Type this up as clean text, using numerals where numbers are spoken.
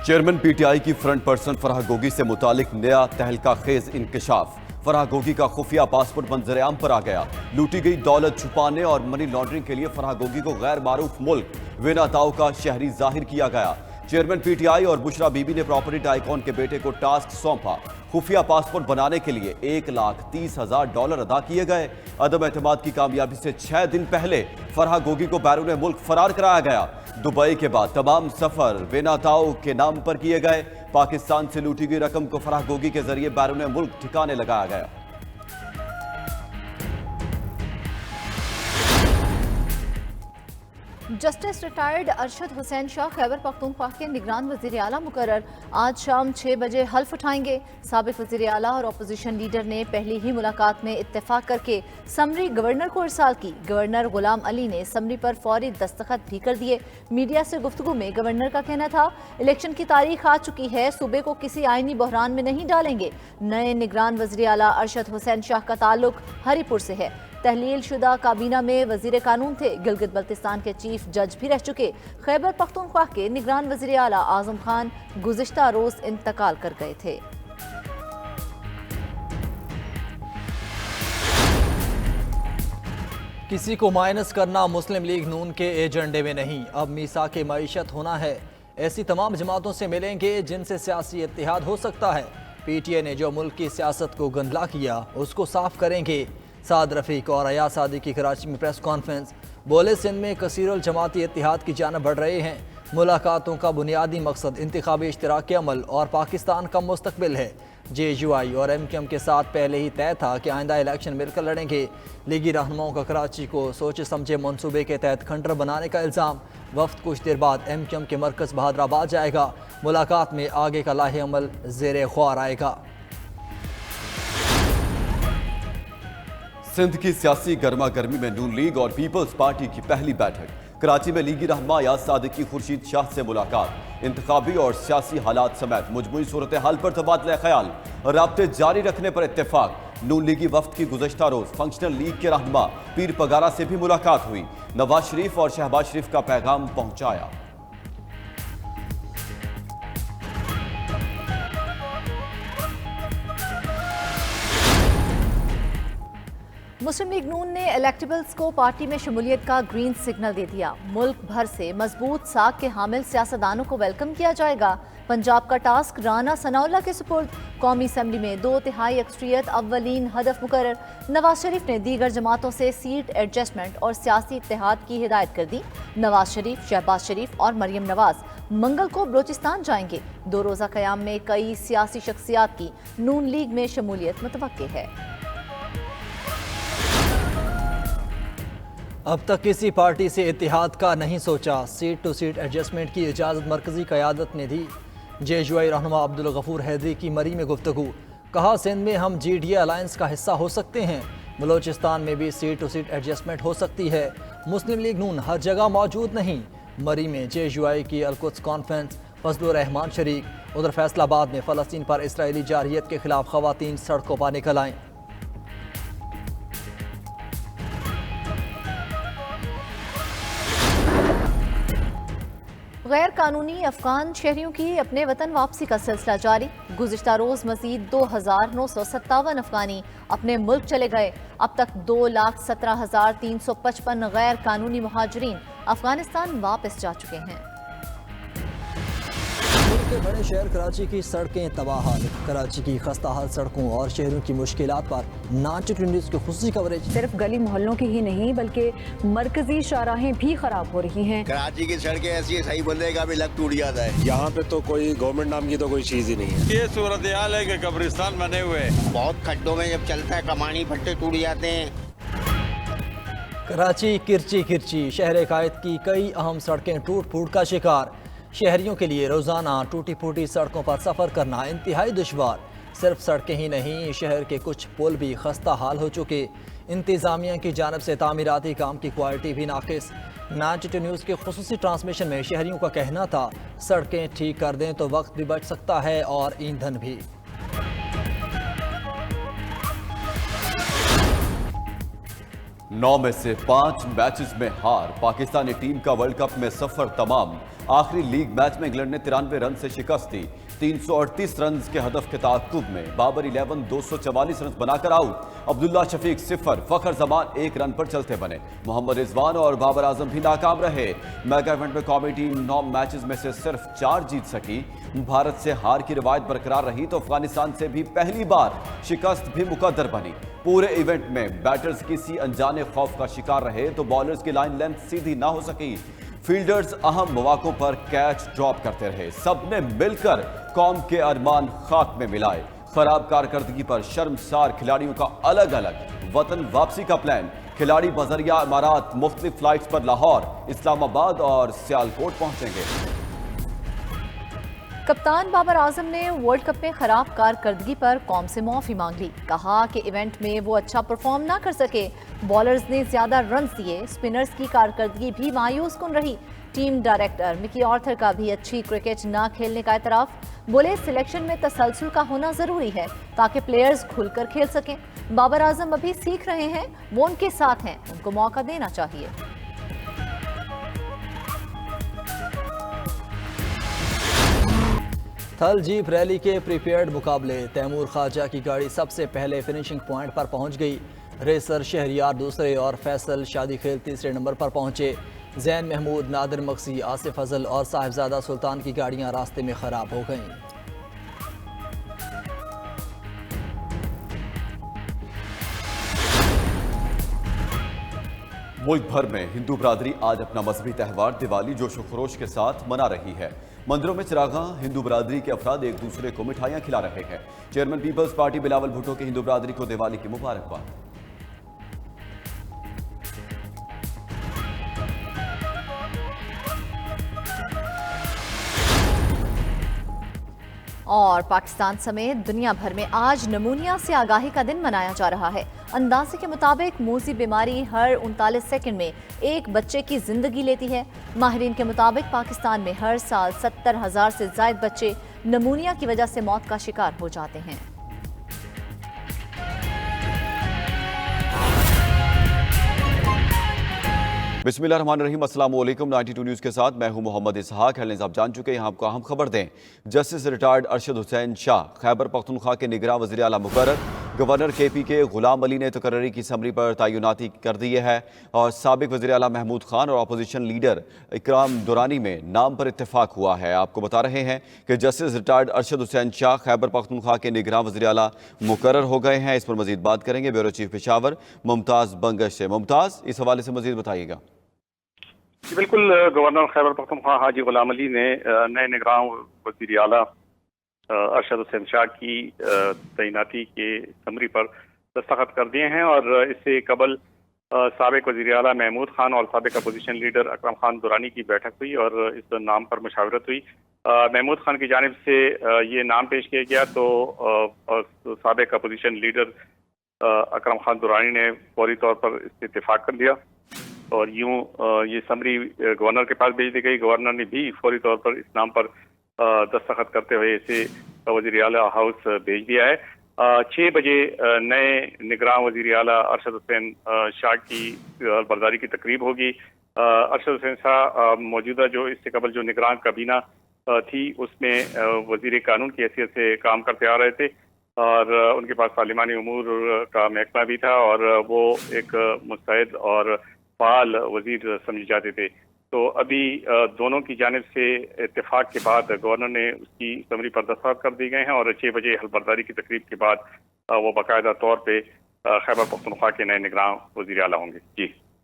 Chairman PTI की front person Farah Gogi से मुतालिक नया तहलका खेज इंकशाफ। फराह गोगी का खुफिया पासपोर्ट मंजरेआम पर आ गया। लूटी गई दौलत छुपाने और मनी लॉन्ड्रिंग के लिए फराह गोगी को गैर मारूफ मुल्क वेनाताओ का शहरी जाहिर किया गया। चेयरमैन पीटीआई और बुशरा बीबी ने प्रॉपर्टी टाइकॉन के बेटे को टास्क सौंपा। खुफिया पासपोर्ट बनाने के लिए $1,30,000 अदा किए गए। अदम एतमाद की कामयाबी से 6 दिन पहले फराह गोगी को बैरून मुल्क फरार कराया गया। दुबई के बाद तमाम सफर वेनाताओ के नाम पर किए गए। पाकिस्तान से लूटी गई रकम को फराह गोगी के जरिए बैरून मुल्क ठिकाने लगाया गया। जस्टिस रिटायर्ड अरशद हुसैन शाह खैबर पख्तूनख्वा के निगरान वज़ीर आला मुकर्रर आज शाम 6 बजे हल्फ उठाएंगे। साबिक वज़ीर आला और अपोजिशन लीडर ने पहली ही मुलाकात में इत्तेफाक करके समरी गवर्नर को इरसाल की। गवर्नर गुलाम अली ने समरी पर फौरी दस्तखत भी कर दिए। मीडिया से गुफ्तगू में गवर्नर का कहना था, इलेक्शन की तारीख आ चुकी है, सूबे को किसी आईनी बहरान में नहीं डालेंगे। नए निगरान वज़ीर आला अरशद हुसैन शाह का ताल्लुक हरीपुर से है। तहलील शुदा काबीना में वजीर कानून थे। गिलगित बल्तिस्तान के चीफ जज भी रह चुके। खैबर पख्तूनख्वा के निगरान वजीर आला आजम खान गुज़िश्ता रोज इंतकाल कर गए थे। किसी को माइनस करना मुस्लिम लीग नून के एजेंडे में नहीं, अब मीसा के मईशत होना है। ऐसी तमाम जमातों से मिलेंगे जिनसे सियासी इत्तेहाद हो सकता है। पीटीए ने जो मुल्क की सियासत को गंदला किया उसको साफ करेंगे। साद रफीक और अयाज सादी की कराची में प्रेस कॉन्फ्रेंस। बोले, सिंध में कसीरुल जमाती इत्तेहाद की जानिब बढ़ रहे हैं। मुलाकातों का बुनियादी मकसद इंतखाबी इश्तिराकी अमल और पाकिस्तान का मुस्तकबिल है। JUI और MQM के साथ पहले ही तय था कि आइंदा इलेक्शन मिलकर लड़ेंगे। लीगी रहनुमाओं का कराची को सोचे समझे मंसूबे के तहत खंडर बनाने का इल्ज़ाम। वफ्त कुछ देर बाद MQM के मरकज़ बहादराबाद जाएगा। मुलाकात में आगे का लाहे अमल ज़ेरे ख्वार आएगा। सिंध की सियासी गर्मा गर्मी में नून लीग और पीपल्स पार्टी की पहली बैठक। कराची में लीगी रहनुमा अयाज सादिकी खुर्शीद शाह से मुलाकात। इंतखाबी और सियासी हालात समेत मजमूई सूरत हाल पर तबादला ख्याल। राब्ते जारी रखने पर इत्तेफाक। नून लीगी वफ्द की गुज़श्ता रोज फंक्शनल लीग के रहनुमा पीर पगारा से भी मुलाकात हुई। नवाज शरीफ और शहबाज शरीफ का पैगाम पहुंचाया। मुस्लिम लीग नून ने इलेक्टेबल्स को पार्टी में शमूलियत का ग्रीन सिग्नल दे दिया। मुल्क भर से मजबूत साख के हामिल सियासतदानों को वेलकम किया जाएगा। पंजाब का टास्क राना सनाउल्लाह के सुपुर्द। कौमी असम्बली में 2/3 अक्सरियत अव्वलीन हदफ मुकर्रर। नवाज शरीफ ने दीगर जमातों से सीट एडजस्टमेंट और सियासी इत्तेहाद की हिदायत कर दी। नवाज शरीफ, शहबाज शरीफ और मरियम नवाज मंगल को बलोचिस्तान जाएंगे। 2 रोज़ा क़याम में कई सियासी शख्सियात की नून लीग में शमूलियत मुतवक्के है। अब तक किसी पार्टी से इत्तेहाद का नहीं सोचा। सीट टू सीट एडजस्टमेंट की इजाज़त मरकज़ी क़यादत ने दी। JUI रहनुमा अब्दुल गफूर हैदरी की मरी में गुफ्तगू। कहा, सिंध में हम GDA अलायंस का हिस्सा हो सकते हैं। बलोचिस्तान में भी सीट टू सीट एडजस्टमेंट हो सकती है। मुस्लिम लीग नून हर जगह मौजूद नहीं। मरी में JUI की अलकुद्स कॉन्फ्रेंस। फजलुर रहमान शरीक। उधर फैसलाबाद में फ़लस्तीन पर इसराइली जारहियत के खिलाफ ख़वातीन सड़कों पर निकल आएँ। गैर कानूनी अफगान शहरियों की अपने वतन वापसी का सिलसिला जारी। गुज़िश्ता रोज मजीद 2,957 अफगानी अपने मुल्क चले गए। अब तक 2,17,355 गैर कानूनी मुहाजिरीन अफगानिस्तान वापस जा चुके हैं। के बड़े शहर कराची की सड़कें तबाह। कराची की खस्ता हाल सड़कों और शहरों की मुश्किलात पर नाच न्यूज़ की खुसूसी कवरेज। सिर्फ गली मोहल्लों की ही नहीं बल्कि मरकजी शाहराहें भी खराब हो रही हैं। कराची की सड़कें ऐसी है, सही बंदे का भी लग टूट जाता है। यहाँ पे तो कोई गवर्नमेंट नाम की तो कोई चीज ही नहीं है। ये सूरत हाल है कि कब्रिस्तान बने हुए हैं। बहुत खड्डों में जब चलता है कमानी फट्टे टूट जाते हैं। कराची किरची किरची शहर कायद की कई अहम सड़कें टूट फूट का शिकार। शहरियों के लिए रोज़ाना टूटी फूटी सड़कों पर सफ़र करना इंतहाई दुश्वार। सिर्फ सड़कें ही नहीं, शहर के कुछ पुल भी खस्ता हाल हो चुके। इंतज़ामिया की जानब से तामीराती काम की क्वालिटी भी नाकिस। 92 न्यूज़ के खुसूसी ट्रांसमिशन में शहरियों का कहना था, सड़कें ठीक कर दें तो वक्त भी बच सकता है और ईंधन भी। 9 में से 5 मैचेस में हार, पाकिस्तानी टीम का वर्ल्ड कप में सफर तमाम। आखिरी लीग मैच में इंग्लैंड ने 93 रन से शिकस्त दी। 338 रन के हदफ के ताकुब में बाबर 11 244 रन बनाकर आउट। अब्दुल्ला शफीक 0, फखर जमान 1 रन पर चलते बने। मोहम्मद रिजवान और बाबर आजम भी नाकाम रहे। मेगा इवेंट में कौमी टीम 9 मैचेस में से सिर्फ 4 जीत सकी। भारत से हार की रिवायत बरकरार रही तो अफगानिस्तान से भी पहली बार शिकस्त भी मुकद्दर बनी। पूरे इवेंट में बैटर्स किसी अनजाने खौफ का शिकार रहे तो बॉलर्स की लाइन लेंथ सीधी ना हो सकी। फील्डर्स अहम मौकों पर कैच ड्रॉप करते रहे। सबने मिलकर कौम के अरमान खाक में मिलाए। खराब कारकर्दगी पर शर्मसार खिलाड़ियों का अलग अलग वतन वापसी का प्लान। खिलाड़ी बजरिया इमारात मुख्तलिफ फ्लाइट्स पर लाहौर, इस्लामाबाद और सियालकोट पहुंचेंगे। कप्तान बाबर आजम ने वर्ल्ड कप में खराब कारकर्दगी पर कौम से माफी मांग ली। कहा कि इवेंट में वो अच्छा परफॉर्म ना कर सके। बॉलर्स ने ज्यादा रन दिए। स्पिनर्स की कारकर्दगी भी मायूस कुन रही। टीम डायरेक्टर मिकी आर्थर का भी अच्छी क्रिकेट ना खेलने का एतराफ। बोले सिलेक्शन में तसलसल का होना जरूरी है ताकि प्लेयर्स खुलकर खेल सकें। बाबर आजम अभी सीख रहे हैं, वो उनके साथ हैं, उनको मौका देना चाहिए। थल जीप रैली के प्रीपेयर्ड मुकाबले। तैमूर ख्वाजा की गाड़ी सबसे पहले फिनिशिंग पॉइंट पर पहुंच गई। रेसर शहरियार दूसरे और फैसल शादी खेल तीसरे नंबर पर पहुंचे। जैन महमूद, नादिर मक्सी, आसिफ फजल और साहिबजादा सुल्तान की गाड़ियां रास्ते में खराब हो गईं। मुल्क भर में हिंदू बरादरी आज अपना मजहबी त्यौहार दिवाली जोशो खरोश के साथ मना रही है। मंदिरों में चिरागा हिंदू बरादरी के अफराद एक दूसरे को मिठाइयां खिला रहे हैं। चेयरमैन पीपल्स पार्टी बिलावल भुट्टो की हिंदू बरादरी को दिवाली की मुबारकबाद। और पाकिस्तान समेत दुनिया भर में आज नमूनिया से आगाही का दिन मनाया जा रहा है। अंदाजे के मुताबिक मूसी बीमारी हर 39 सेकंड में एक बच्चे की जिंदगी लेती है। माहिरीन के मुताबिक पाकिस्तान में हर साल 70,000 से ज्यादा बच्चे नमूनिया की वजह से मौत का शिकार हो जाते हैं। बिस्मिल्लाहिर्रहमानिर्रहीम, अस्सलाम वालेकुम। 92 न्यूज़ के साथ मैं हूं मोहम्मद इसहाक। हेडलाइंस आप जान चुके हैं। यहाँ आपको अहम खबर दें। जस्टिस रिटायर्ड अरशद हुसैन शाह खैबर पख्तूनख्वा के निगरान वज़ीर आला मुकर्रर। गवर्नर KP के गुलाम अली ने तकर्री की समरी पर तैनाती कर दी है और साबिक वज़ीर आला महमूद खान और अपोजिशन लीडर इकराम दुरानी में नाम पर इत्तेफाक हुआ है। आपको बता रहे हैं कि जस्टिस रिटायर्ड अरशद हुसैन शाह खैबर पख्तूनख्वा के निगरान वज़ीर आला मुकर्रर हो गए हैं। इस पर मजीद बात करेंगे ब्यूरो चीफ पेशावर मुमताज़ बंगश से। मुमताज़, इस हवाले से मजीद बताइएगा। बिल्कुल, गवर्नर खैबर पख्तूनख्वा हाजी गुलाम अली ने नए निगरान वज़ीर आला अरशद हुसैन शाह की तैनाती के समरी पर दस्तखत कर दिए हैं और इससे कबल साबिक वज़ीर आला महमूद खान और साबिक अपोजिशन लीडर इकराम खान दुरानी की बैठक हुई और इस नाम पर मशावरत हुई। महमूद खान की जानिब से ये नाम पेश किया गया तो साबिक अपोजिशन लीडर इकराम खान दुरानी ने फौरी तौर पर इस पर इत्तेफाक कर दिया और यूं ये समरी गवर्नर के पास भेज दी गई। गवर्नर ने भी फौरी तौर पर इस नाम पर दस्तखत करते हुए इसे वज़ीर आला हाउस भेज दिया है। 6 बजे नए निगरान वज़ीर आला अरशद हुसैन शाह की बरदारी की तकरीब होगी। अरशद हुसैन शाह मौजूदा जो इससे कबल जो निगरान काबीना थी उसमें वज़ीर कानून की हैसियत से काम करते आ रहे थे और उनके पास पार्लिमानी उमूर का महकमा भी था और वो एक मुस्तैद और फाल वज़ीर समझे जाते थे। तो अभी दोनों की जानिब से इत्तेफाक के बाद गवर्नर ने उसकी समरी पर दस्तखत कर दी गए हैं और 6 बजे हलबरदारी की तकरीब के बाद वो बाकायदा तौर पे खैबर पख्तूनख्वा के नए निगरान वज़ीर आला होंगे। जी।